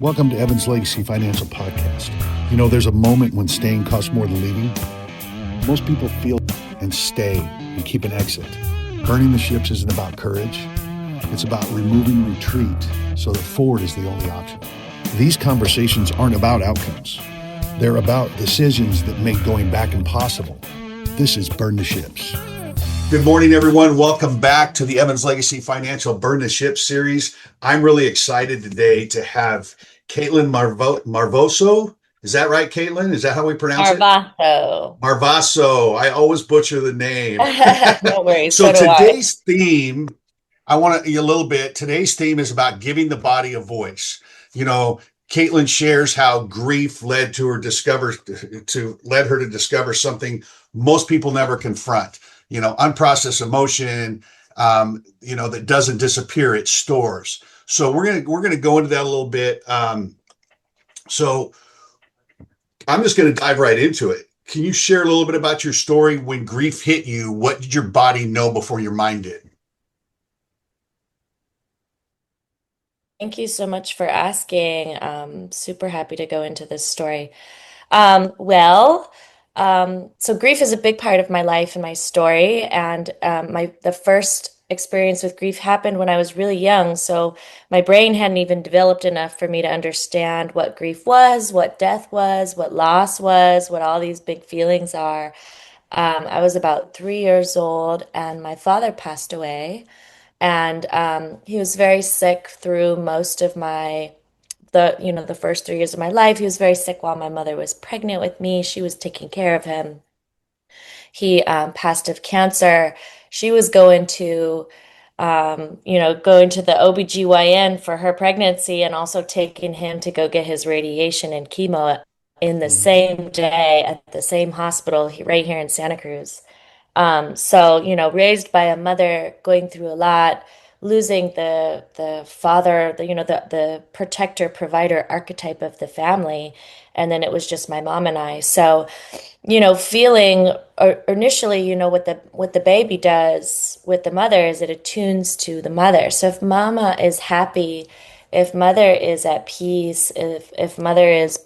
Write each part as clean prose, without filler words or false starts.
Welcome to Evan's Legacy Financial Podcast. You know, there's a moment when staying costs more than leaving. Most people feel and stay and keep an exit. Burning the ships isn't about courage. It's about removing retreat so that forward is the only option. These conversations aren't about outcomes. They're about decisions that make going back impossible. This is Burn the Ships. Good morning, everyone. Welcome back to the Evans Legacy Financial Burn the Ships series. I'm really excited today to have Caitlin Marvaso. Is that right, Caitlin? Is that how we pronounce it? Marvaso. Marvaso. I always butcher the name. No worries, So so do I. today's theme, I want to a little bit. Today's theme is about giving the body a voice. You know, Caitlin shares how grief led her to discover something most people never confront. You know, unprocessed emotion. That doesn't disappear; it stores. So we're gonna go into that a little bit. So I'm just gonna dive right into it. Can you share a little bit about your story when grief hit you? What did your body know before your mind did? Thank you so much for asking. Super happy to go into this story. Well, so grief is a big part of my life and my story, and my the first experience with grief happened when I was really young. So my brain hadn't even developed enough for me to understand what grief was, what death was, what loss was, what all these big feelings are. I was about 3 years old, and my father passed away. And he was very sick through most of the first 3 years of my life. He was very sick while my mother was pregnant with me. She was taking care of him. He passed of cancer. She was going to the OBGYN for her pregnancy and also taking him to go get his radiation and chemo in the Mhm. same day at the same hospital right here in Santa Cruz. So, raised by a mother going through a lot, losing the father, the protector, provider archetype of the family, and then it was just my mom and I. So, feeling or initially, what the baby does with the mother is it attunes to the mother. So if mama is happy, if mother is at peace, if mother is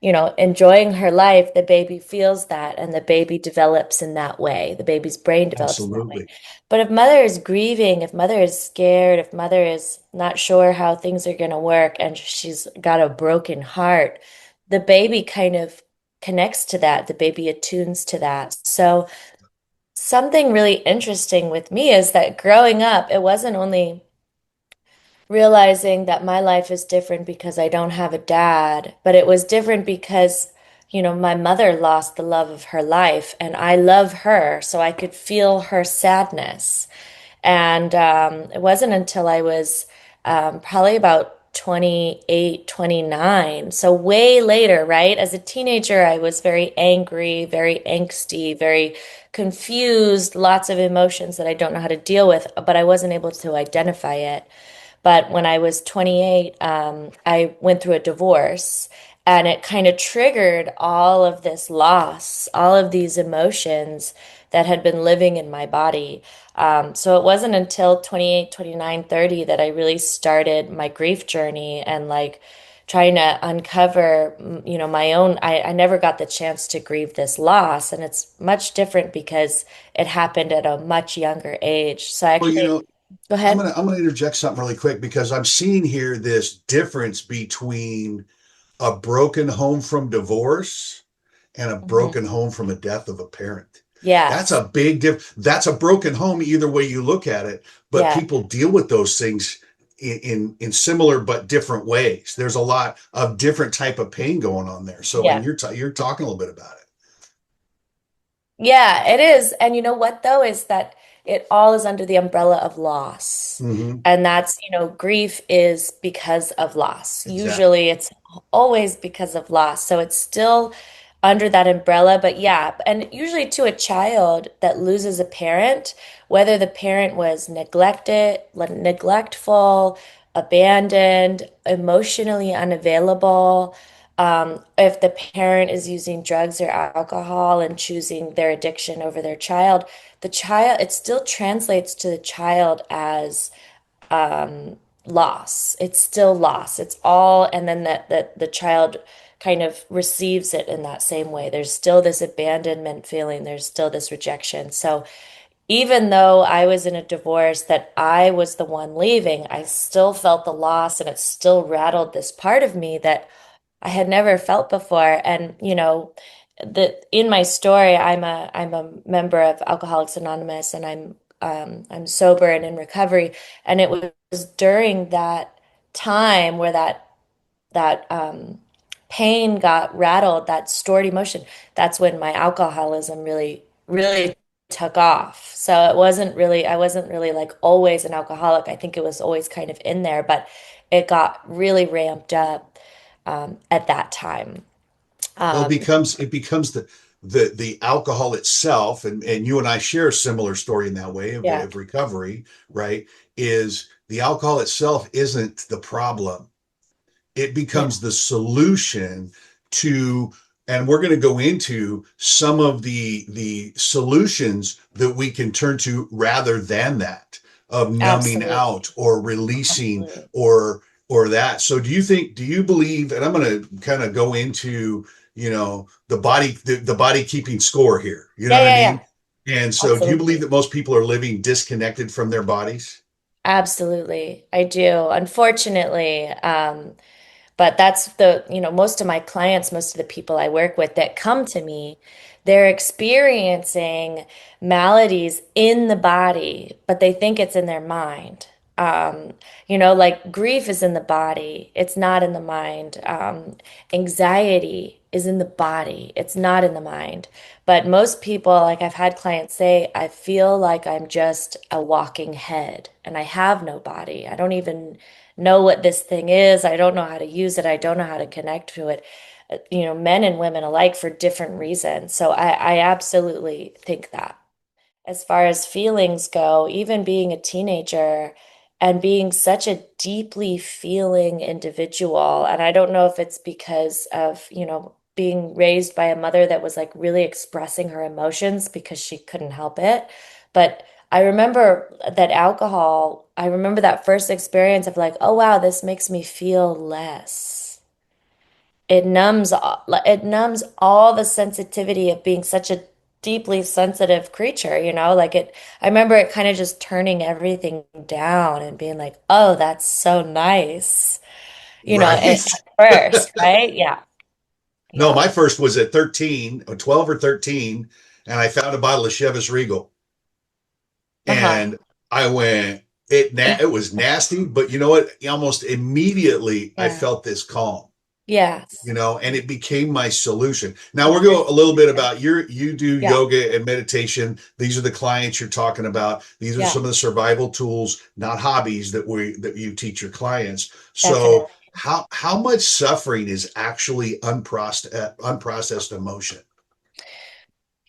enjoying her life, the baby feels that and the baby develops in that way. The baby's brain develops in that way. Absolutely. But if mother is grieving, if mother is scared, if mother is not sure how things are going to work and she's got a broken heart, the baby kind of connects to that. The baby attunes to that. So something really interesting with me is that growing up, it wasn't only realizing that my life is different because I don't have a dad, but it was different because, my mother lost the love of her life and I love her, so I could feel her sadness. And it wasn't until I was probably about 28, 29. So way later, right? As a teenager, I was very angry, very angsty, very confused, lots of emotions that I don't know how to deal with, but I wasn't able to identify it. But when I was 28, I went through a divorce and it kind of triggered all of this loss, all of these emotions that had been living in my body. So it wasn't until 28, 29, 30 that I really started my grief journey and like trying to uncover, my own. I never got the chance to grieve this loss. And it's much different because it happened at a much younger age. So I Well, actually, go I'm ahead. gonna I'm gonna interject something really quick because I'm seeing here this difference between a broken home from divorce and a Mhm. broken home from a death of a parent. That's Yes. a big That's a broken home either way you look at it, but Yeah. people deal with those things in similar but different ways. There's a lot of different type of pain going on there. So, and Yeah. you're talking a little bit about Yeah, it is. And you know what, though, is that it all is under the umbrella of loss. it. And grief is because of loss. Exactly. Usually it's always because of loss. So it's still under that umbrella. But yeah, and usually to a child that loses a parent, whether the parent was neglectful, abandoned, emotionally unavailable, if the parent is using drugs or alcohol and choosing their addiction over their child, it still translates to the child as loss. It's still loss. It's all, and then that the child kind of receives it in that same way. There's still this abandonment feeling. There's still this rejection. So even though I was in a divorce that I was the one leaving, I still felt the loss and it still rattled this part of me that I had never felt before. And, in my story, I'm a member of Alcoholics Anonymous and I'm sober and in recovery. And it was during that time where that pain got rattled, that stored emotion, that's when my alcoholism really, really took off. So I wasn't really like always an alcoholic. I think it was always kind of in there, but it got really ramped up at that time. Well, Um, it becomes the alcohol itself, and you and I share a similar story in that way yeah, of recovery, right? Is the alcohol itself isn't the problem. It yeah, becomes the solution to, and we're going to go into some of the solutions that we can turn to rather than that of numbing absolutely, out or releasing absolutely. or that. So do you believe, and I'm going to kind of go into, the body keeping score here, you know Yeah, what I yeah, mean? yeah, And so do you believe absolutely. that most people are living disconnected from their bodies? Absolutely. I do. Unfortunately, but that's most of my clients, most of the people I work with that come to me, they're experiencing maladies in the body, but they think it's in their mind. Like grief is in the body, it's not in the mind. Anxiety is in the body, it's not in the mind. But most people, like I've had clients say, I feel like I'm just a walking head and I have no body. I don't even know what this thing is. I don't know how to use it. I don't know how to connect to it. Men and women alike for different reasons. So I absolutely think that. As far as feelings go, even being a teenager and being such a deeply feeling individual, and I don't know if it's because of, being raised by a mother that was like really expressing her emotions because she couldn't help it. But I remember that first experience of like, oh wow, this makes me feel less. It numbs all the sensitivity of being such a deeply sensitive creature, I remember it kind of just turning everything down and being like, "Oh, that's so nice." Right. At first, right? Yeah. No, Yeah. my first was at 13, or 12 or 13, and I found a bottle of Chivas Regal. Uh-huh. And I went, it was nasty, but you know what? Almost immediately I Yeah. felt this calm, Yes. and it became my solution. Now we're Yes. going a little bit about you do Yeah. yoga and meditation. These are the clients you're talking about. These are Yeah. some of the survival tools, not hobbies that you teach your clients. So Definitely. how much suffering is actually unprocessed emotion?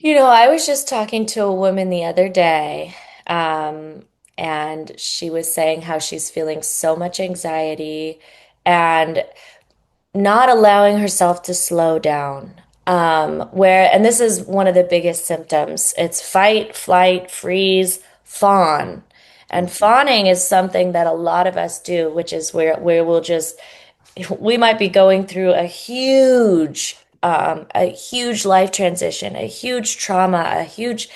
I was just talking to a woman the other day, um, and she was saying how she's feeling so much anxiety and not allowing herself to slow down. And this is one of the biggest symptoms. It's fight, flight, freeze, fawn. And Mhm. fawning is something that a lot of us do, which is where we might be going through a huge life transition, a huge trauma, a huge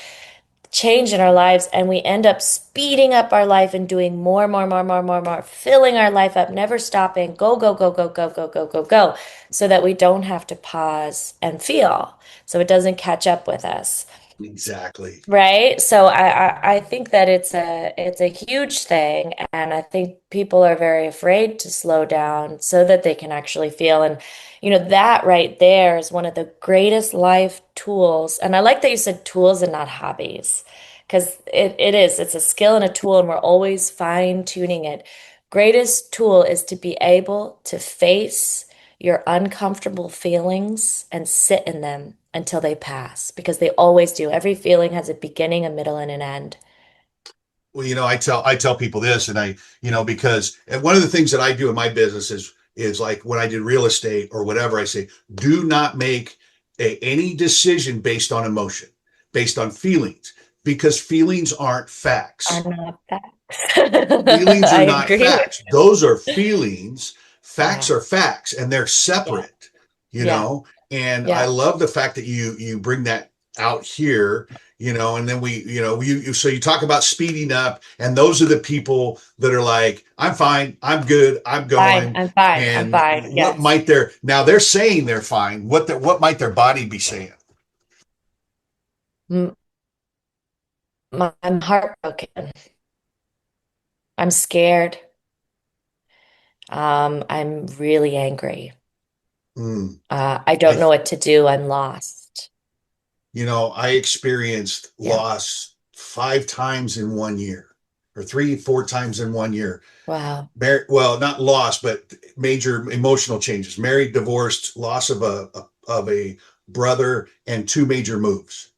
change in our lives, and we end up speeding up our life and doing more, more, more, more, more, more, filling our life up, never stopping, go, go, go, go, go, go, go, go, go, so that we don't have to pause and feel, so it doesn't catch up with us. Exactly. Right. So I think that it's a huge thing, and I think people are very afraid to slow down so that they can actually feel. And that right there is one of the greatest life tools. And I like that you said tools and not hobbies, because it's a skill and a tool, and we're always fine tuning it. Greatest tool is to be able to face your uncomfortable feelings and sit in them until they pass, because they always do. Every feeling has a beginning, a middle, and an end. Well, I tell people this, and because and one of the things that I do in my business is like when I did real estate or whatever, I say, do not make any decision based on emotion, based on feelings, because feelings aren't Are facts. not that. Feelings are I not agree with facts. Those are feelings. Facts yeah, are facts, and they're yeah, separate, you yeah, know? And I yeah. love the fact that you bring that out here, and then so you talk about speeding up, and those are the people that are like, I'm fine, I'm good, I'm Fine, going. I'm fine. I'm And fine. what Yes. might their now they're saying they're fine. What might their body be saying? M- I'm heartbroken. I'm scared. I'm really angry. Mm. I don't I know what to do. I'm lost. I experienced Yeah. loss 5 times in 1 year, or 3, 4 times in 1 year. Wow. Well, not loss, but major emotional changes. Married, divorced, loss of a brother, and 2 major moves.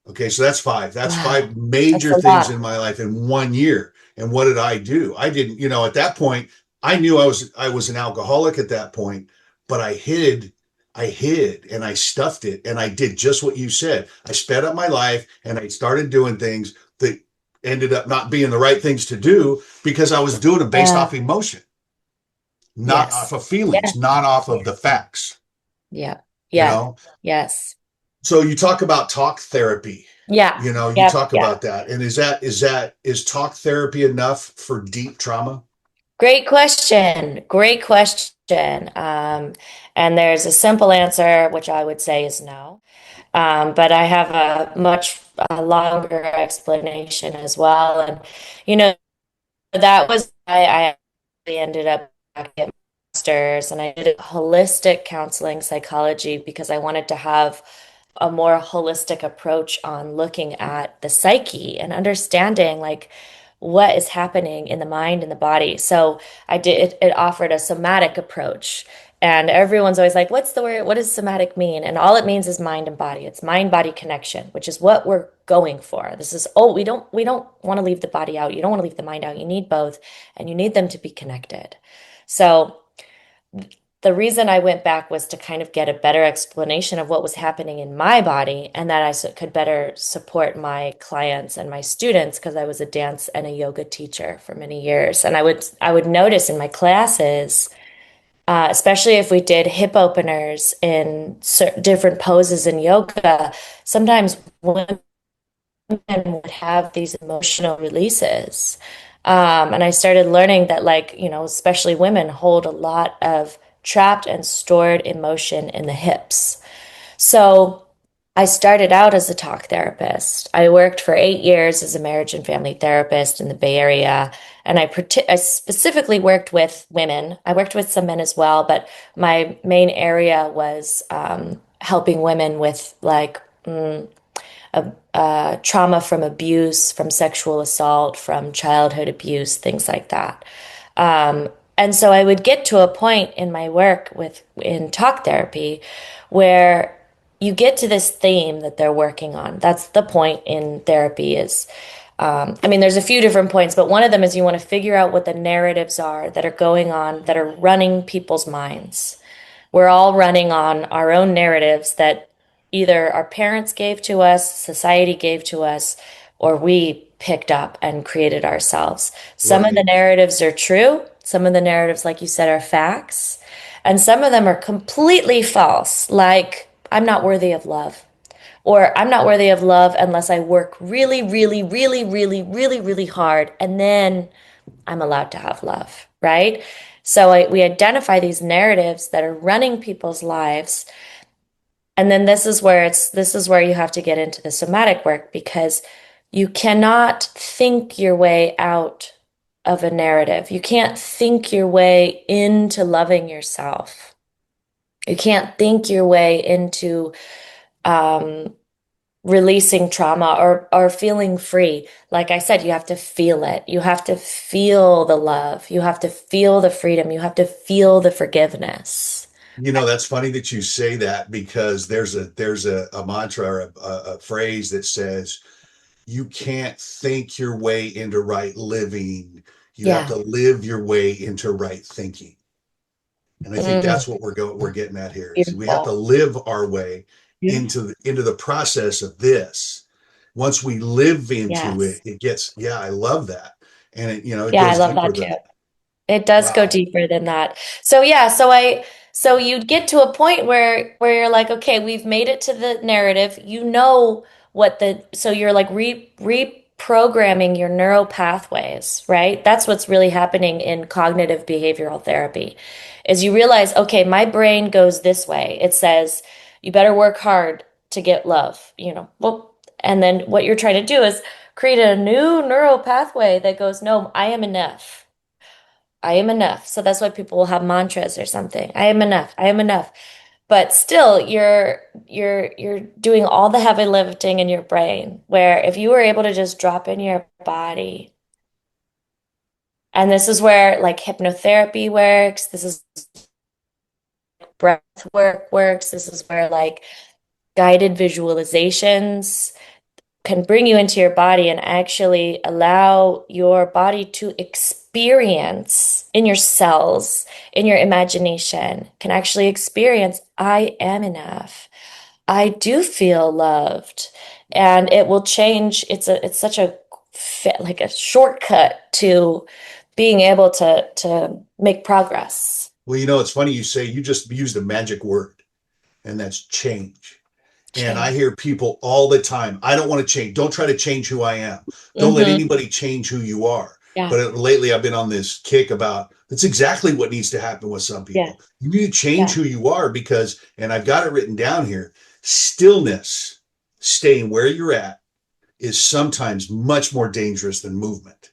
Okay, so that's five. That's Wow. five That's major a things lot. in my life in 1 year. And what did I do? I didn't, at that point, I knew I was an alcoholic at that point, but I hid and I stuffed it and I did just what you said. I sped up my life and I started doing things that ended up not being the right things to do because I was doing it based off Yeah. emotion, not off Yes. of Yeah. feelings, not off of Yeah. the facts, Yeah. you Yeah. know? Yes. So you talk about talk therapy. Yeah. You Yep. talk Yeah. about that. And is talk therapy enough for deep trauma? Great question. Great question. And there's a simple answer, which I would say is no. But I have a much longer explanation as well. And, you know, that was I actually ended up back at master's and I did holistic counseling psychology because I wanted to have a more holistic approach on looking at the psyche and understanding like what is happening in the mind and the body. So I did it offered a somatic approach. And everyone's always like, what's the word? What does somatic mean? And all it means is mind and body. It's mind body connection, which is what we're going for. This is, oh, we don't want to leave the body out. You don't want to leave the mind out. You need both, and you need them to be connected. So the reason I went back was to kind of get a better explanation of what was happening in my body and that could better support my clients and my students because I was a dance and a yoga teacher for many years. And I would notice in my classes, especially if we did hip openers in different poses in yoga, sometimes women would have these emotional releases. And I started learning that, like, especially women hold a lot of trapped and stored emotion in the hips. So I started out as a talk therapist. I worked for 8 years as a marriage and family therapist in the Bay Area. And I specifically worked with women. I worked with some men as well, but my main area was helping women with like trauma from abuse, from sexual assault, from childhood abuse, things like that. And so I would get to a point in my work in talk therapy where you get to this theme that they're working on. That's the point in therapy is, I mean, there's a few different points, but one of them is you want to figure out what the narratives are that are going on, that are running people's minds. We're all running on our own narratives that either our parents gave to us, society gave to us, or we picked up and created ourselves. Some of the Right. narratives are true. Some of the narratives, like you said, are facts. And some of them are completely false, like, I'm not worthy of love. Or I'm not worthy of love unless I work really, really, really, really, really, really hard. And then I'm allowed to have love, right? So we identify these narratives that are running people's lives. And then this is where you have to get into the somatic work because you cannot think your way out of a narrative. You can't think your way into loving yourself. You can't think your way into um, releasing trauma or feeling free. Like I said, you have to feel it. You have to feel the love. You have to feel the freedom. You have to feel the forgiveness. That's funny that you say that because there's a mantra or a phrase that says you can't think your way into right living. You have Yeah. to live your way into right thinking. And I think Mm, that's what we're getting at here is we have to beautiful. live our way Beautiful. into the process of this. Once we live into it, Yes. it gets, yeah, I love that. and it Yeah, I goes love deeper that than too. that. It does go Wow. deeper than that. So yeah, so you get to a point where you're like, okay, we've made it to the narrative. You know what the so you're like reprogramming your neural pathways, right? That's what's really happening in cognitive behavioral therapy. Is you realize, okay, my brain goes this way. It says, you better work hard to get love, Well, and then what you're trying to do is create a new neural pathway that goes, no, I am enough. I am enough. So that's why people will have mantras or something. I am enough. I am enough. But still, you're doing all the heavy lifting in your brain, where if you were able to just drop in your body, and this is where like hypnotherapy works, this is breath work works, this is where like guided visualizations can bring you into your body and actually allow your body to experience in your cells, in your imagination, can actually experience, I am enough. I do feel loved. And it will change. It's such a like a shortcut to being able to make progress. Well, it's funny you say you just used a magic word, and that's change. And I Change. hear people all the time, I don't want to change. Don't try to change who I am. Don't let Hmm. anybody change who you are. Yeah. But lately, I've been on this kick about that's exactly what needs to happen with some Yeah. people. You need to change Yeah. who you are because, and I've got it written down here, stillness, staying where you're at, is sometimes much more dangerous than movement.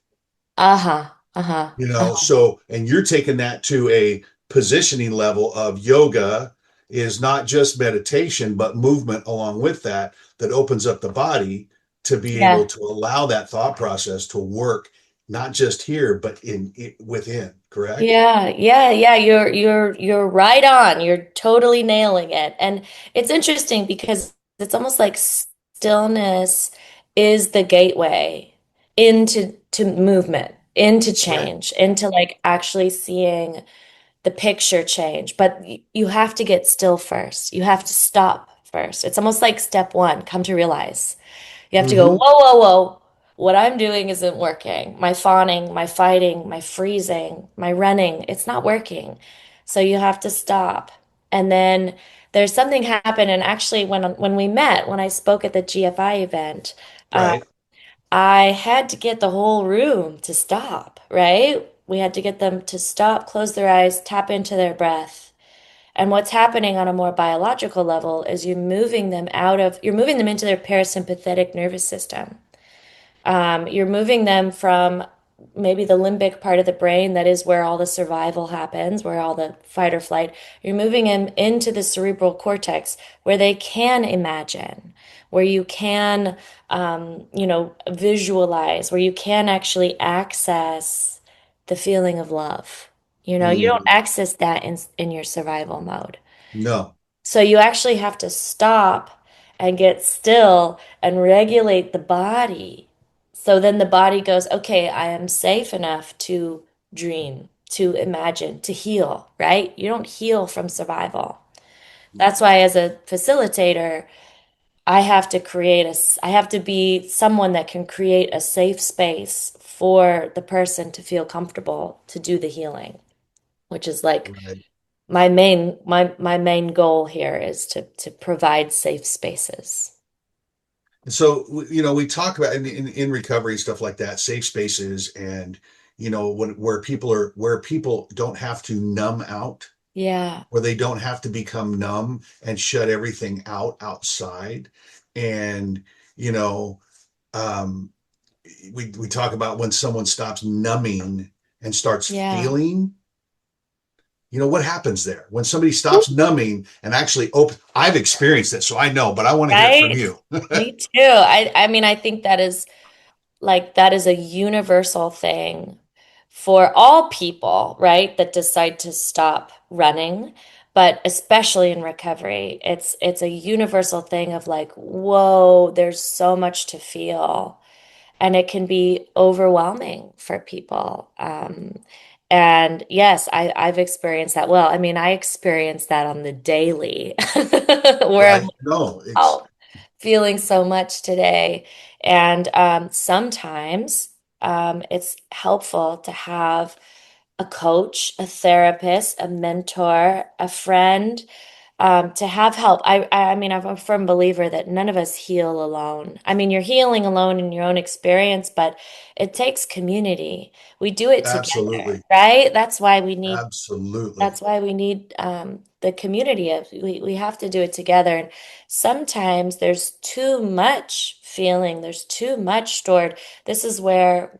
Uh-huh. Uh-huh. Uh-huh. So, and you're taking that to a positioning level of yoga is not just meditation, but movement along with that, that opens up the body to be able Yeah. to allow that thought process to work, not just here, but within, correct? Yeah, yeah, yeah. You're right on. You're totally nailing it. And it's interesting because it's almost like stillness is the gateway into movement, into Right. change, into like actually seeing the picture change. But you have to get still first. You have to stop first. It's almost like step one, come to realize. You have to go, whoa, Mm-hmm. whoa, whoa. What I'm doing isn't working. My fawning, my fighting, my freezing, my running, it's not working. So you have to stop. And then there's something happened. And actually, when we met, when I spoke at the GFI event, uh, Right. I had to get the whole room to stop, right? We had to get them to stop, close their eyes, tap into their breath. And what's happening on a more biological level is you're moving them into their parasympathetic nervous system. You're moving them from maybe the limbic part of the brain that is where all the survival happens, where all the fight or flight. You're moving them into the cerebral cortex where they can imagine, where you can, visualize, where you can actually access the feeling of love. You don't Mm-hmm. access that in your survival mode. No. So you actually have to stop and get still and regulate the body. So then the body goes, okay, I am safe enough to dream, to imagine, to heal, right? You don't heal from survival. That's why, as a facilitator, I have to be someone that can create a safe space for the person to feel comfortable to do the healing, which is like Right. my main goal here is to provide safe spaces. So, we talk about in recovery stuff like that, safe spaces, and where people don't have to numb out, Yeah. where they don't have to become numb and shut everything out outside. And, you know, um, we talk about when someone stops numbing and starts Yeah. feeling, what happens there when somebody stops numbing and actually open. I've experienced it, so I know, but I want to hear it from Right? you. Me too. I mean, I think that is a universal thing for all people, right? That decide to stop running, but especially in recovery. It's a universal thing of like, whoa, there's so much to feel. And it can be overwhelming for people. And yes, I've experienced that. Well, I mean, I experience that on the daily, where I'm Right? like, No, it's oh, feeling so much today. And sometimes it's helpful to have a coach, a therapist, a mentor, a friend, to have help. I mean, I'm a firm believer that none of us heal alone. I mean, you're healing alone in your own experience, but it takes community. We do it together, Absolutely. right? Absolutely. That's why we need the community of we have to do it together. And sometimes there's too much feeling, there's too much stored. This is where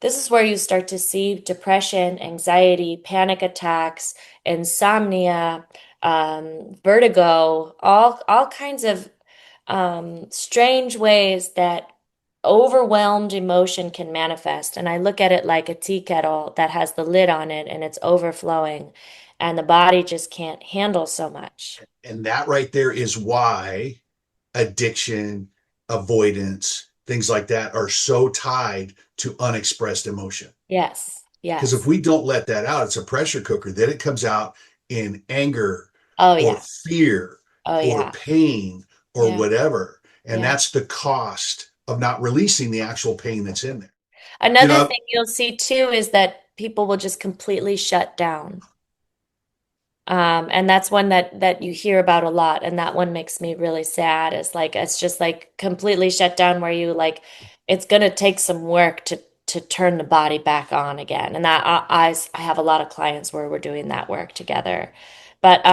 this is where you start to see depression, anxiety, panic attacks, insomnia, vertigo, all kinds of strange ways that overwhelmed emotion can manifest. And I look at it like a tea kettle that has the lid on it and it's overflowing, and the body just can't handle so much. And that right there is why addiction, avoidance, things like that are so tied to unexpressed emotion. Yes, Because if yes. we don't let that out, it's a pressure cooker. Then it comes out in anger Oh, or yeah. fear Oh, or yeah. pain or Yeah. whatever. And Yeah. that's the cost of not releasing the actual pain that's in there. You Another know, thing you'll see too is that people will just completely shut down. And that's one that you hear about a lot, and that one makes me really sad. It's like it's just like completely shut down where you like it's gonna take some work to turn the body back on again. And that I have a lot of clients where we're doing that work together. But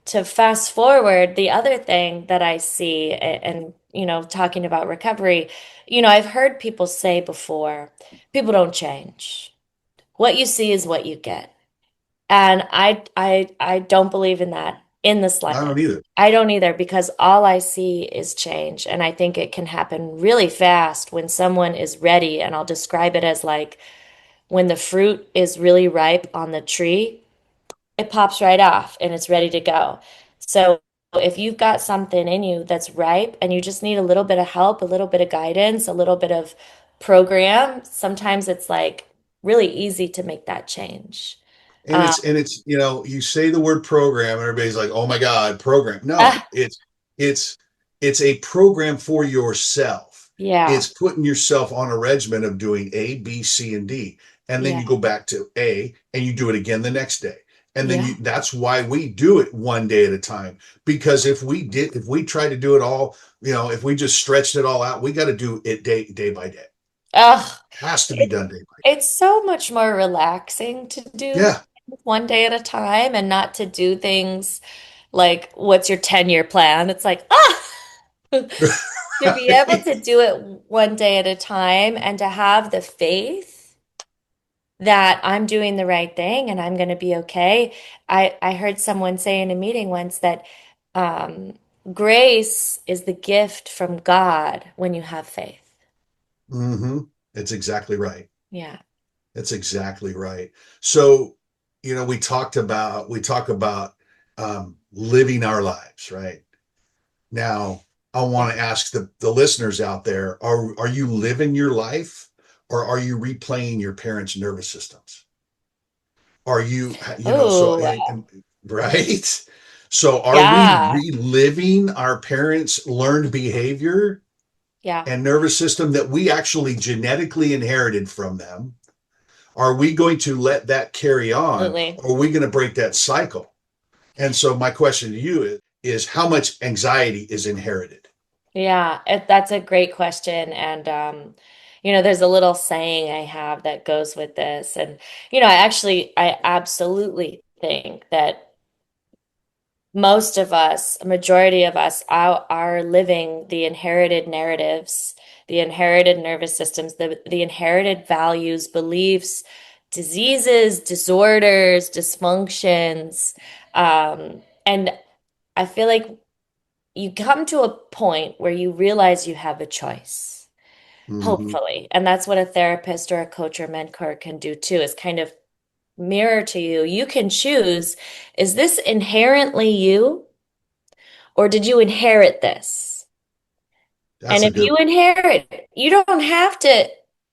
to fast forward, the other thing that I see and talking about recovery, I've heard people say before, people don't change. What you see is what you get. And I don't believe in that in the I slightest. don't either. I don't either because all I see is change. And I think it can happen really fast when someone is ready. And I'll describe it as like when the fruit is really ripe on the tree, it pops right off and it's ready to go. So if you've got something in you that's ripe and you just need a little bit of help, a little bit of guidance, a little bit of program, sometimes it's like really easy to make that change. And Uh, you say the word program, and everybody's like, "Oh my God, program!" No, it's it's a program for yourself. Yeah, It's putting yourself on a regimen of doing A, B, C, and D, and then yeah, you go back to A, and you do it again the next day, and then yeah. you. That's why we do it one day at a time. Because if we tried to do it all, if we just stretched it all out, we got to do it day by day. Ugh, Has to be it, done day by day. it's so much more relaxing to do Yeah. one day at a time and not to do things like, what's your 10-year plan? It's like, to be able Right. to do it one day at a time and to have the faith that I'm doing the right thing and I'm going to be okay. I heard someone say in a meeting once that um, grace is the gift from God when you have faith. Mm-hmm. It's exactly right. Yeah. That's exactly right. So, we talk about living our lives, right? Now, I Yeah. want to ask the listeners out there, are you living your life or are you replaying your parents' nervous systems? Are you, Oh, right? So are we yeah. reliving our parents' learned behavior Yeah. and nervous system that we actually genetically inherited from them? Are we going to let that carry on Absolutely. or are we going to break that cycle? And so my question to you is how much anxiety is inherited? Yeah, that's a great question. And there's a little saying I have that goes with this. And I absolutely think that most of us, a majority of us, are living the inherited narratives, the inherited nervous systems, the inherited values, beliefs, diseases, disorders, dysfunctions. And I feel like you come to a point where you realize you have a choice, Mm-hmm. hopefully. And that's what a therapist or a coach or mentor can do too, is kind of mirror to you. You can choose, is this inherently you, or did you inherit this? That's And a if good you inherit, you don't have to,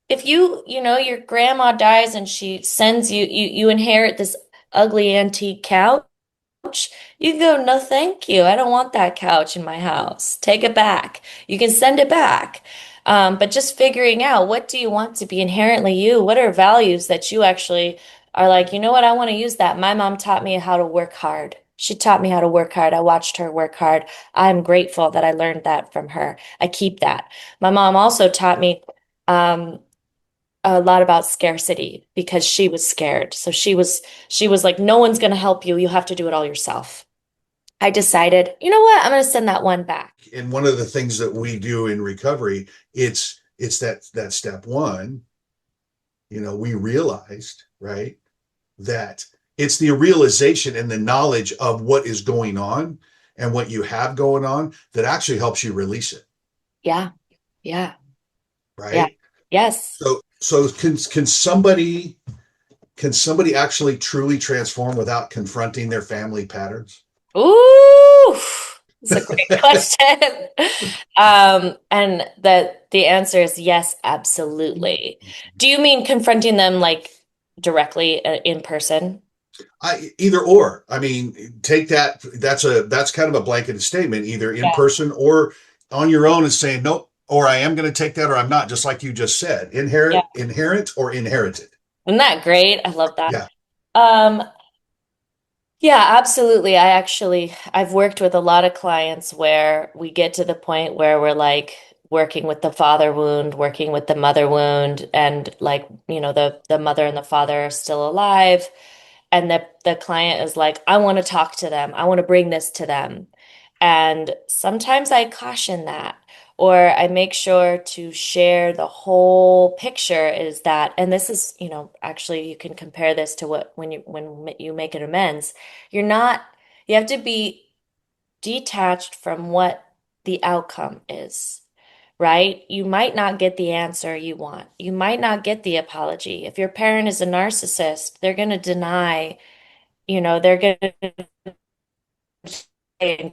if your grandma dies and she sends you inherit this ugly antique couch. You can go, no, thank you. I don't want that couch in my house. Take it back. You can send it back. But just figuring out, what do you want to be inherently you? What are values that you actually are like, you know what, I want to use that. My mom taught me how to work hard. She taught me how to work hard. I watched her work hard. I'm grateful that I learned that from her. I keep that. My mom also taught me um, a lot about scarcity because she was scared. So she was like, no one's going to help you. You have to do it all yourself. I decided, you know what? I'm going to send that one back. And one of the things that we do in recovery, it's that step one, we realized, right, that it's the realization and the knowledge of what is going on and what you have going on that actually helps you release it, Yeah. Yeah. Yeah. right? Yes. So can somebody actually truly transform without confronting their family patterns? Ooh, it's a great question. And the answer is yes, absolutely. Do you mean confronting them like directly in person? Either or. I mean, take that. That's kind of a blanketed statement, either in Yeah. person or on your own, and saying nope, or I am going to take that, or I'm not. Just like you just said, Yeah. inherent, or inherited. Isn't that great? I love that. Yeah, Um, Yeah, absolutely. I've worked with a lot of clients where we get to the point where we're like working with the father wound, working with the mother wound, and like, the mother and the father are still alive. And the client is like, I want to talk to them. I want to bring this to them. And sometimes I caution that, or I make sure to share the whole picture is that, and this is, actually you can compare this to when you make an amends. You're not, you have to be detached from what the outcome is, right? You might not get the answer you want. You might not get the apology. If your parent is a narcissist, they're going to deny, they're going to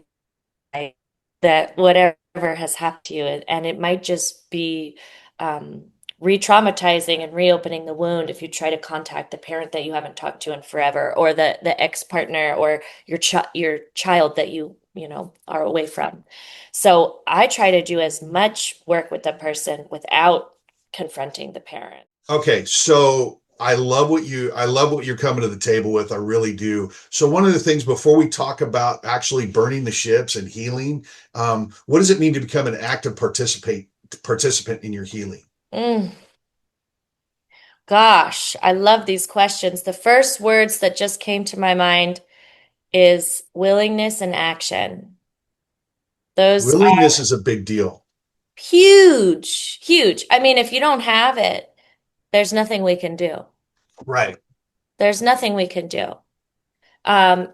that whatever has happened to you, and it might just be um, re-traumatizing and reopening the wound if you try to contact the parent that you haven't talked to in forever, or the ex-partner, or your child that you are away from. So I try to do as much work with the person without confronting the parent. okay, so I love what you're coming to the table with. I really do. So one of the things before we talk about actually burning the ships and healing, what does it mean to become an active participant in your healing? Mm, gosh, I love these questions. The first words that just came to my mind is willingness and action. Those are Willingness is a big deal. huge, huge. I mean, if you don't have it, there's nothing we can do. Right. There's nothing we can do. Um,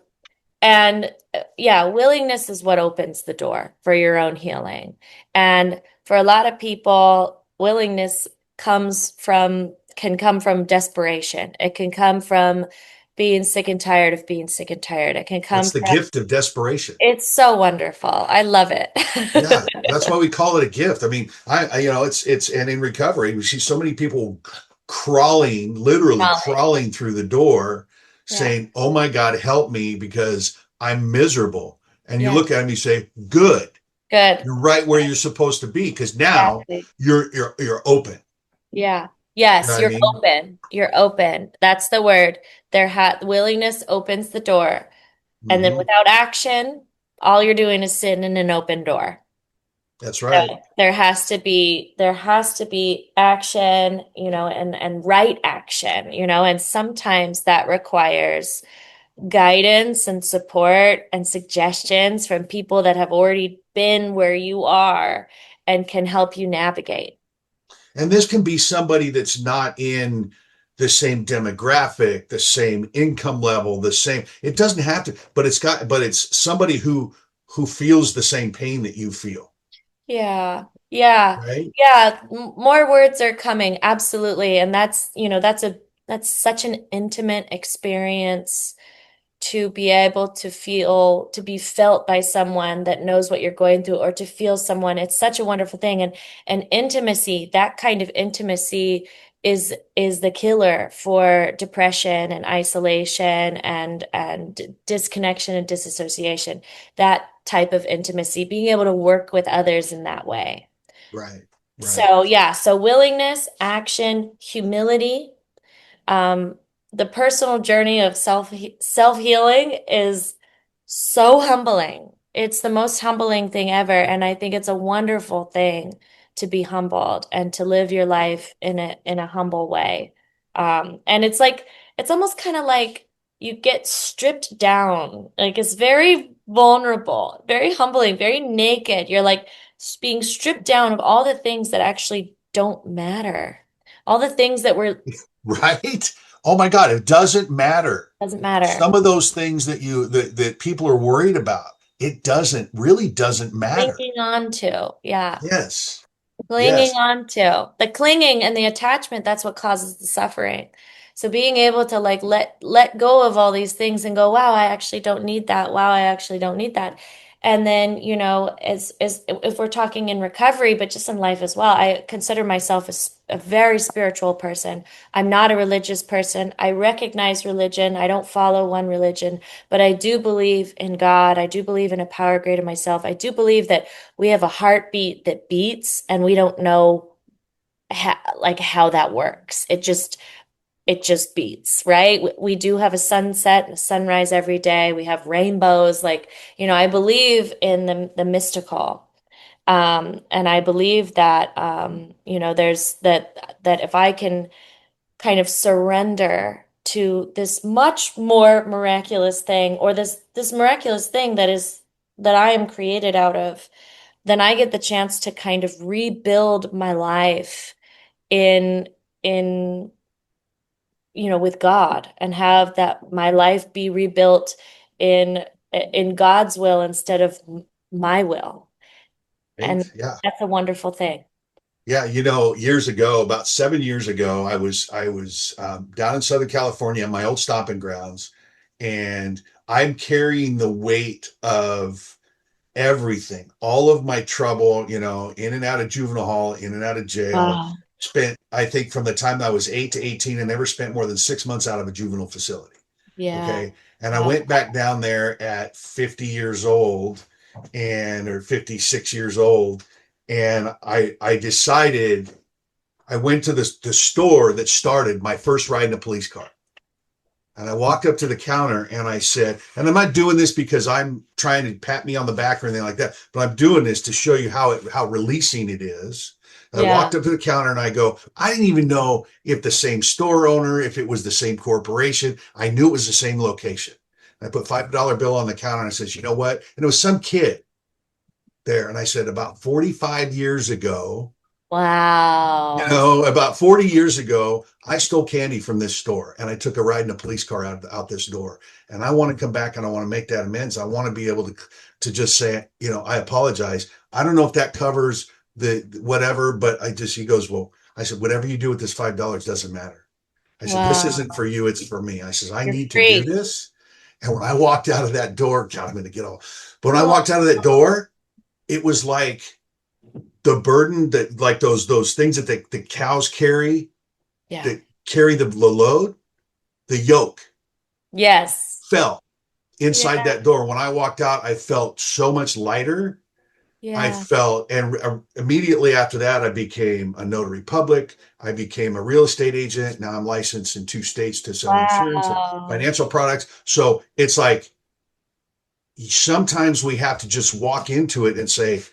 and yeah, willingness is what opens the door for your own healing. And for a lot of people, willingness can come from desperation. It can come from being sick and tired of being sick and tired. It can come That's the from, gift of desperation. it's so wonderful. I love it. Yeah, that's why we call it a gift. I mean, and in recovery, we see so many people crawling, literally Knowledge. crawling through the door Yeah. saying, "Oh my God, help me because I'm miserable." And you Yeah. look at them, you say, "Good. Good. You're right where you're supposed to be because now Exactly. you're open." Yeah. You know Yes, what I you're mean? open. You're open. That's the word. Willingness opens the door. And then Hmm. without action, all you're doing is sitting in an open door. That's So right. there has to be action, and right action, and sometimes that requires guidance and support and suggestions from people that have already been where you are and can help you navigate. And this can be somebody that's not in the same demographic, the same income level, the same. It doesn't have to, but it's somebody who feels the same pain that you feel, Yeah. Yeah. right? Yeah. More words are coming. Absolutely. And that's such an intimate experience to be able to be felt by someone that knows what you're going through, or to feel someone. It's such a wonderful thing. And intimacy, that kind of intimacy is the killer for depression and isolation and disconnection and disassociation. That type of intimacy, being able to work with others in that way. Right. Right. So yeah, so willingness, action, humility. Um, the personal journey of self-healing is so humbling. It's the most humbling thing ever, and I think it's a wonderful thing to be humbled and to live your life in a humble way. And it's like it's almost kind of like you get stripped down. Like it's very vulnerable, very humbling, very naked. You're like being stripped down of all the things that actually don't matter. All the things that were Right? Oh my God, it doesn't matter. doesn't matter. Some of those things that people are worried about, it doesn't matter. Clinging on to, yeah. Yes. Clinging Yes. on to. The clinging and the attachment, that's what causes the suffering. So being able to like let go of all these things and go, wow, I actually don't need that. Wow, I actually don't need that. And then, as if we're talking in recovery, but just in life as well, I consider myself a very spiritual person. I'm not a religious person. I recognize religion. I don't follow one religion, but I do believe in God. I do believe in a power greater than myself. I do believe that we have a heartbeat that beats and we don't know how that works. It just beats, right? We do have a sunset and a sunrise every day. We have rainbows. Like, I believe in the mystical. And I believe that there's that if I can kind of surrender to this much more miraculous thing, or this miraculous thing that I am created out of, then I get the chance to kind of rebuild my life in in with God, and have that my life be rebuilt in in God's will instead of my will. And Right. Yeah. that's a wonderful thing. Yeah, years ago, about 7 years ago, I was down in Southern California, my old stomping grounds, and I'm carrying the weight of everything, all of my trouble, in and out of juvenile hall, in and out of jail. Wow. Spent, I think, from the time I was 8 to 18, I never spent more than 6 months out of a juvenile facility. Yeah. Okay. And I Wow. went back down there at 50 years old or 56 years old. And I decided I went to the store that started my first ride in a police car. And I walked up to the counter and I said, and I'm not doing this because I'm trying to pat me on the back or anything like that, but I'm doing this to show you how releasing it is. I Yeah. walked up to the counter and I go, I didn't even know if the same store owner, if it was the same corporation. I knew it was the same location. And I put $5 bill on the counter and I says, you know what? And it was some kid there. And I said, about 45 years ago, Wow. about 40 years ago, I stole candy from this store and I took a ride in a police car out this door. And I want to come back and I want to make that amends. I want to be able to just say, I apologize. I don't know if that covers the whatever, but he goes, well, I said, whatever you do with this $5 doesn't matter. I said, this Wow. isn't for you, it's for me. I says, I You're need to do free. this. And when I walked out of that door, God, I'm going to get all, but when I Oh, walked out of that door, it was like the burden that like those things that the cows carry yeah. that carry the load, the yoke Yes. fell inside Yeah. that door. When I walked out, I felt so much lighter. I Yeah. felt, and immediately after that, I became a notary public. I became a real estate agent. Now I'm licensed in 2 states to sell insurance and Wow. financial products. So it's like sometimes we have to just walk into it and say,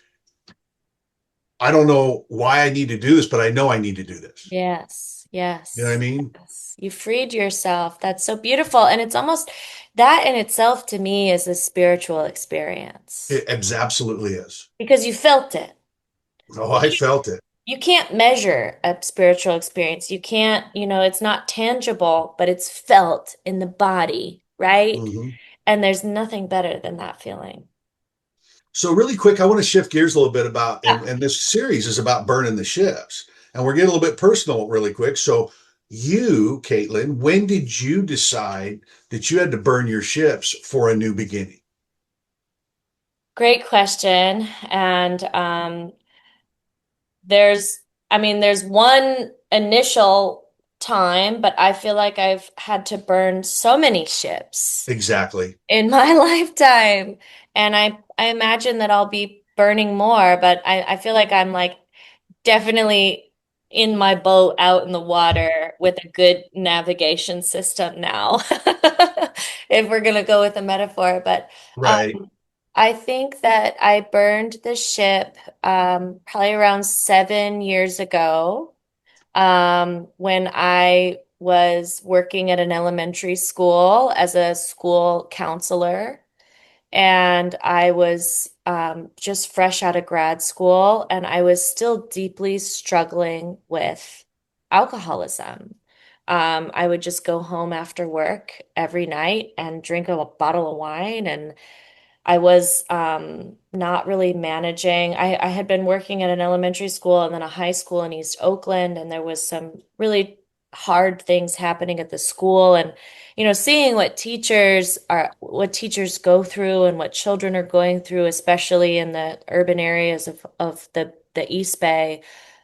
I don't know why I need to do this, but I know I need to do this. Yes, You know what I yes, mean? yes. You freed yourself. That's so beautiful. And it's almost that in itself to me is a spiritual experience It absolutely is. because you felt it. Oh, You I can't, felt it. you can't measure a spiritual experience. You can't, it's not tangible, but it's felt in the body, right? Mm-hmm. And there's nothing better than that feeling. So really quick, I want to shift gears a little bit about, Yeah. and this series is about burning the ships, and we're getting a little bit personal really quick. So you, Caitlin, when did you decide that you had to burn your ships for a new beginning? Great question. And There's, there's one initial time, but I feel like I've had to burn so many ships Exactly. in my lifetime. And I imagine that I'll be burning more, but I feel like I'm like definitely in my boat out in the water with a good navigation system now, if we're gonna go with a metaphor. But Right. I think that I burned the ship probably around 7 years ago, when I was working at an elementary school as a school counselor. And I was just fresh out of grad school, and I was still deeply struggling with alcoholism. I would just go home after work every night and drink a bottle of wine, and I was not really managing. I had been working at an elementary school and then a high school in East Oakland, and there was some really hard things happening at the school. And, seeing what teachers go through and what children are going through, especially in the urban areas of the East Bay.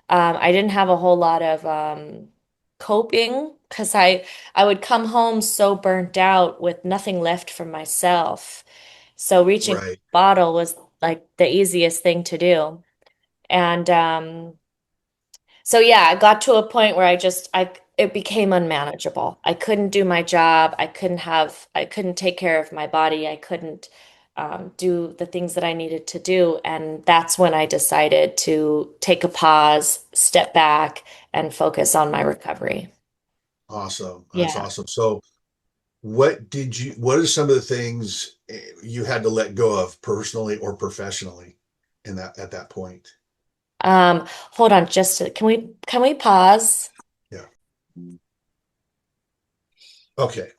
I didn't have a whole lot of coping because I would come home so burnt out with nothing left for myself. So reaching for the Right. bottle was like the easiest thing to do. And so yeah, I got to a point where I it became unmanageable. I couldn't do my job. I couldn't take care of my body. I couldn't do the things that I needed to do. And that's when I decided to take a pause, step back, and focus on my recovery. Awesome. That's Yeah. awesome. So what are some of the things you had to let go of personally or professionally at that point? Hold on, can we pause? Yeah. Okay.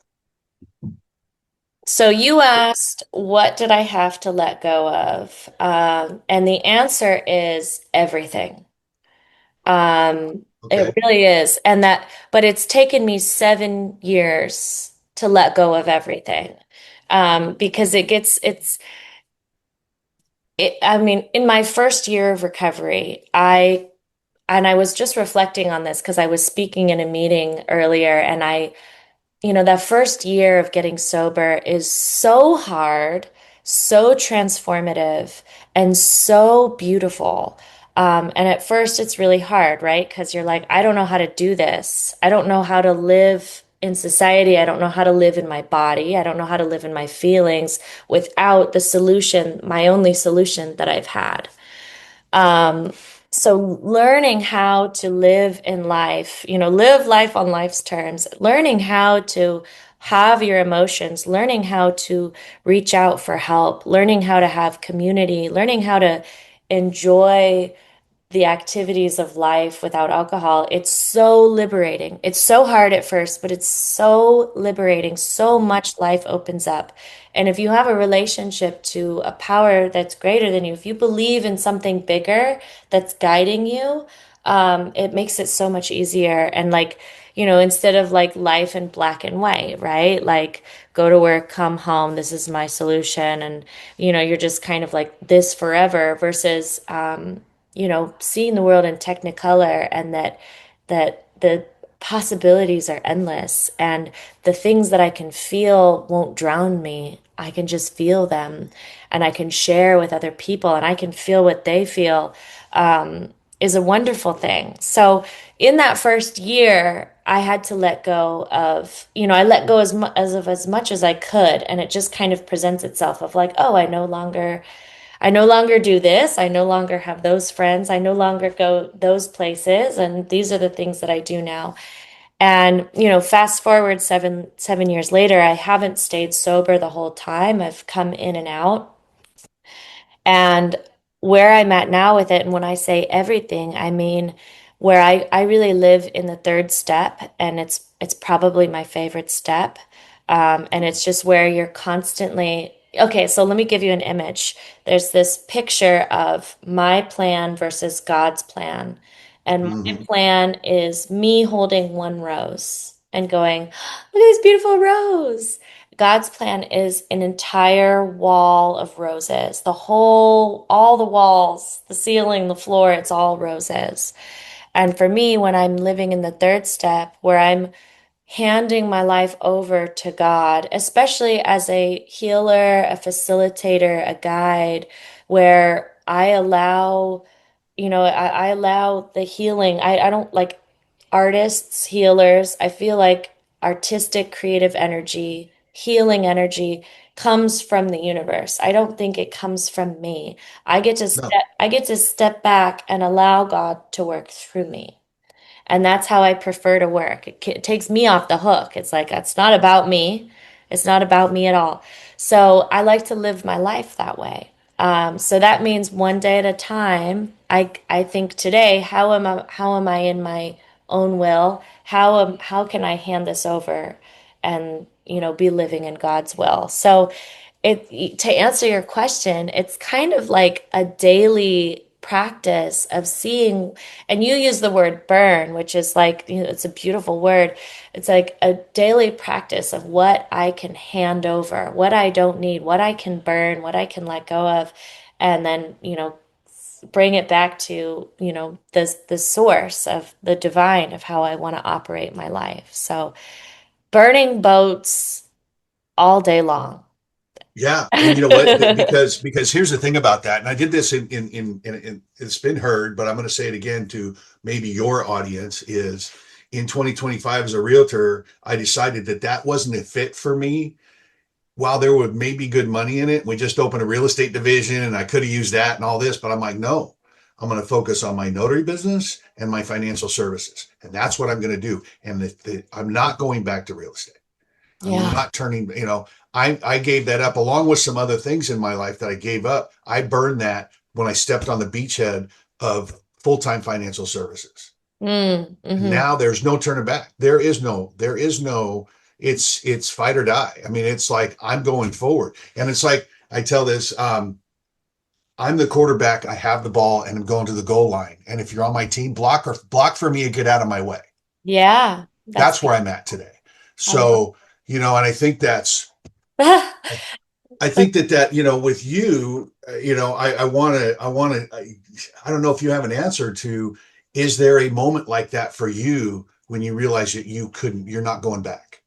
So you asked, what did I have to let go of? And the answer is everything. It Okay. really is. But it's taken me 7 years to let go of everything. Because I mean, in my first year of recovery, and I was just reflecting on this because I was speaking in a meeting earlier, and that first year of getting sober is so hard, so transformative, and so beautiful. And at first, it's really hard, right? Because you're like, I don't know how to do this. I don't know how to live in society. I don't know how to live in my body. I don't know how to live in my feelings without the solution, my only solution that I've had. Um, so learning how to live in life, live life on life's terms, learning how to have your emotions, learning how to reach out for help, learning how to have community, learning how to enjoy the activities of life without alcohol. It's so liberating. It's so hard at first, but it's so liberating. So much life opens up. And if you have a relationship to a power that's greater than you, if you believe in something bigger that's guiding you, it makes it so much easier. And like, instead of like life in black and white, right? Like go to work, come home, this is my solution. And, you're just kind of like this forever versus, seeing the world in technicolor, and that the possibilities are endless, and the things that I can feel won't drown me. I can just feel them, and I can share with other people, and I can feel what they feel, is a wonderful thing. So in that first year, I had to let go of, I let go as much as I could, and it just kind of presents itself of like, oh, I no longer do this. I no longer have those friends. I no longer go those places. And these are the things that I do now. And, fast forward 7 years later, I haven't stayed sober the whole time. I've come in and out. And where I'm at now with it, and when I say everything, I mean where I really live in the third step, and it's probably my favorite step. And it's just where you're constantly, okay, so let me give you an image. There's this picture of my plan versus God's plan. And my Hmm. plan is me holding one rose and going, look at this beautiful rose. God's plan is an entire wall of roses. All the walls, the ceiling, the floor, it's all roses. And for me, when I'm living in the third step, where I'm handing my life over to God, especially as a healer, a facilitator, a guide, where I allow I allow the healing. I don't like artists, healers. I feel like artistic, creative energy, healing energy comes from the universe. I don't think it comes from me. No. I get to step back and allow God to work through me. And that's how I prefer to work. It takes me off the hook. It's like, it's not about me. It's not about me at all. So I like to live my life that way. So that means one day at a time. I think today, how am I in my own will? How can I hand this over and, be living in God's will? So to answer your question, it's kind of like a daily practice of seeing, and you use the word burn, which is like, it's a beautiful word. It's like a daily practice of what I can hand over, what I don't need, what I can burn, what I can let go of, and then, bring it back to, the source of the divine of how I want to operate my life. So burning boats all day long. Yeah, and you know what? Because here's the thing about that, and I did this in it's been heard, but I'm going to say it again to maybe your audience is in 2025 as a realtor, I decided that that wasn't a fit for me. While there would maybe good money in it, we just opened a real estate division, and I could have used that and all this, but I'm like, no, I'm going to focus on my notary business and my financial services, and that's what I'm going to do. And I'm not going back to real estate. I'm Yeah. not turning, I gave that up along with some other things in my life that I gave up. I burned that when I stepped on the beachhead of full-time financial services. And Mm-hmm. now there's no turning back. It's fight or die. I mean, it's like I'm going forward. And it's like I tell this, I'm the quarterback, I have the ball and I'm going to the goal line. And if you're on my team, block for me and get out of my way. Yeah, that's That's where I'm at today. I love So, and I think that. I think that with you, I don't know if you have an answer to, is there a moment like that for you when you realize that you're not going back?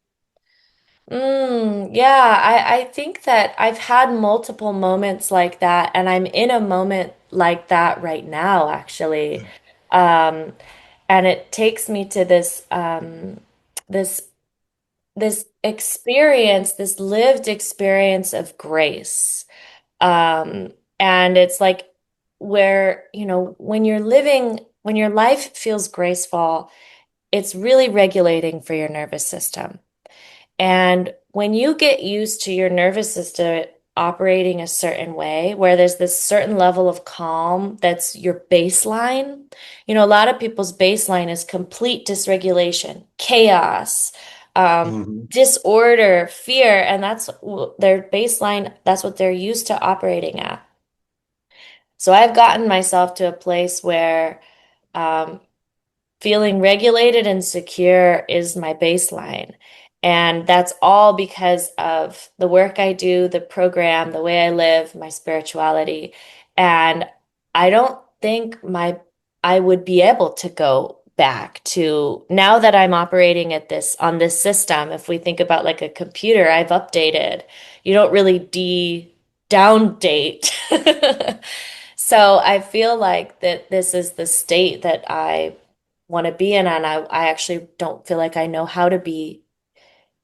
Yeah, I think that I've had multiple moments like that, and I'm in a moment like that right now, actually. Um, and it takes me to this this experience, this lived experience of grace. And it's like where, when your life feels graceful, it's really regulating for your nervous system. And when you get used to your nervous system operating a certain way, where there's this certain level of calm that's your baseline, a lot of people's baseline is complete dysregulation, chaos, Mm-hmm. disorder, fear, and that's their baseline. That's what they're used to operating at. So I've gotten myself to a place where um, feeling regulated and secure is my baseline. And that's all because of the work I do, the program, the way I live, my spirituality. And I don't think I would be able to go back to now that I'm operating at this on this system. If we think about like a computer, I've updated. You don't really down date. So I feel like that this is the state that I want to be in, and I actually don't feel like I know how to be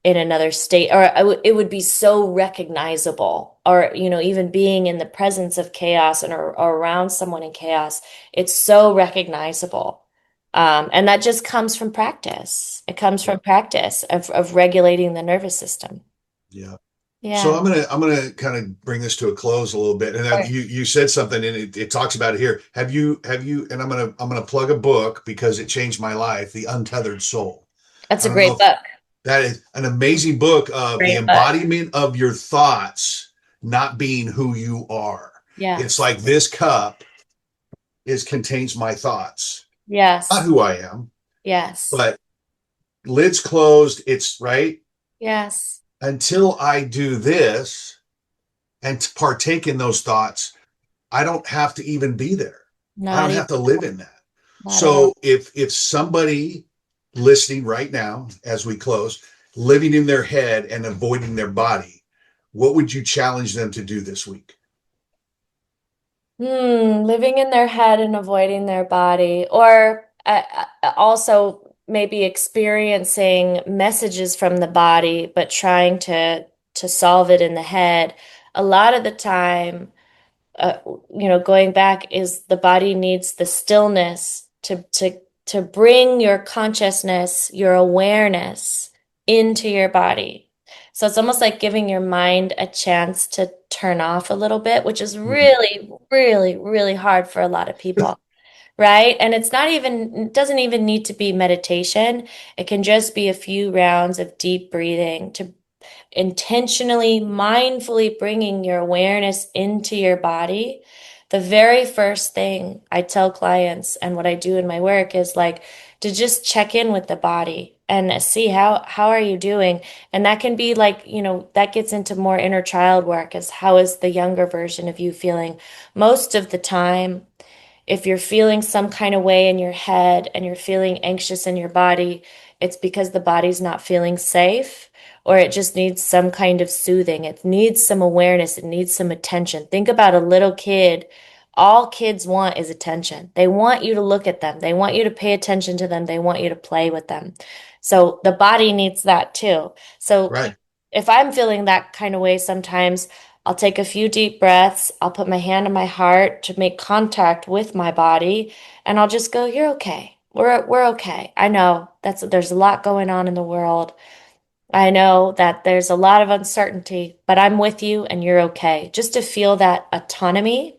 in another state, or it would be so recognizable, or even being in the presence of chaos or around someone in chaos, it's so recognizable. And that just comes from practice. It comes Yeah. from practice of regulating the nervous system. Yeah. So Yeah. I'm gonna kind of bring this to a close a little bit. And Sure. you said something, and it talks about it here. Have you? And I'm gonna plug a book because it changed my life. The Untethered Soul. That's I a don't know great if book. that is an amazing book of the Great book. embodiment of your thoughts not being who you are. It's Yes. like this cup is contains my thoughts, not Yes. who I am, Yes. but lids closed. It's right Yes. until I do this and partake in those thoughts. I don't have to even be there. I Not don't even, have to live in that. not at all. So if somebody listening right now as we close, living in their head and avoiding their body, what would you challenge them to do this week? Living in their head and avoiding their body, or also maybe experiencing messages from the body, but trying to solve it in the head. A lot of the time, uh, going back is the body needs the stillness to bring your consciousness, your awareness into your body. So it's almost like giving your mind a chance to turn off a little bit, which is Mhm. really, really, really hard for a lot of people, right? And it doesn't even need to be meditation. It can just be a few rounds of deep breathing to intentionally, mindfully bringing your awareness into your body. The very first thing I tell clients and what I do in my work is like to just check in with the body and see how are you doing? And that can be like, that gets into more inner child work, is how is the younger version of you feeling? Most of the time, if you're feeling some kind of way in your head and you're feeling anxious in your body, it's because the body's not feeling safe, or it just needs some kind of soothing. It needs some awareness. It needs some attention. Think about a little kid. All kids want is attention. They want you to look at them. They want you to pay attention to them. They want you to play with them. So the body needs that too. So Right. if I'm feeling that kind of way sometimes, I'll take a few deep breaths. I'll put my hand on my heart to make contact with my body, and I'll just go, "You're okay. We're okay. I know there's a lot going on in the world. I know that there's a lot of uncertainty, but I'm with you and you're okay." Just to feel that autonomy,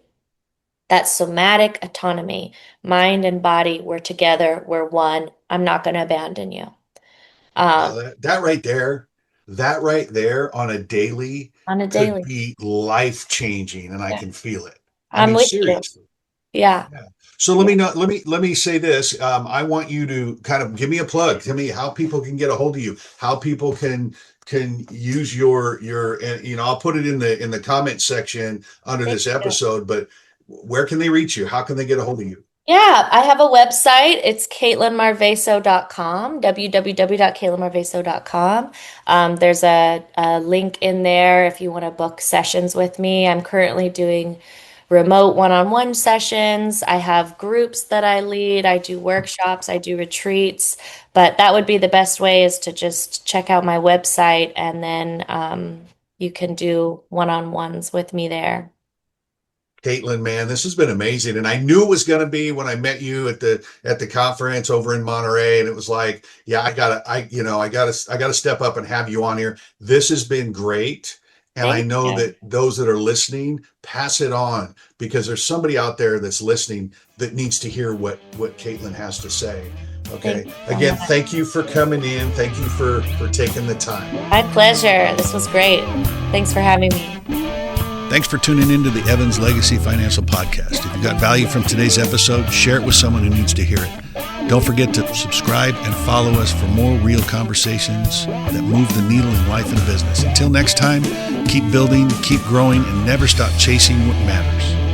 that somatic autonomy, mind and body, we're together, we're one. I'm not going to abandon you. Wow, Um, that right there on a daily on a could daily. be life changing, and I Yeah. can feel it. I I'm mean, with you. seriously. Yeah. Yeah. So let me know, let me say this. I want you to kind of give me a plug. Tell me how people can get a hold of you, how people can use your and I'll put it in the comment section under Thank this you. episode, but where can they reach you? How can they get a hold of you? Yeah, I have a website. It's caitlinmarvaso.com, www.caitlinmarvaso.com. There's a link in there if you want to book sessions with me. I'm currently doing remote one-on-one sessions. I have groups that I lead. I do workshops, I do retreats, but that would be the best way, is to just check out my website, and then you can do one-on-ones with me there. Caitlin, man, this has been amazing, and I knew it was going to be when I met you at the conference over in Monterey, and it was like, yeah, I gotta step up and have you on here. This has been great, and I Thank know you. that those that are listening, pass it on, because there's somebody out there that's listening that needs to hear what Caitlin has to say. Thank Okay, you so again, much. thank you for coming in. Thank you for taking the time. My pleasure. This was great. Thanks for having me. Thanks for tuning into the Evans Legacy Financial Podcast. If you got value from today's episode, share it with someone who needs to hear it. Don't forget to subscribe and follow us for more real conversations that move the needle in life and business. Until next time, keep building, keep growing, and never stop chasing what matters.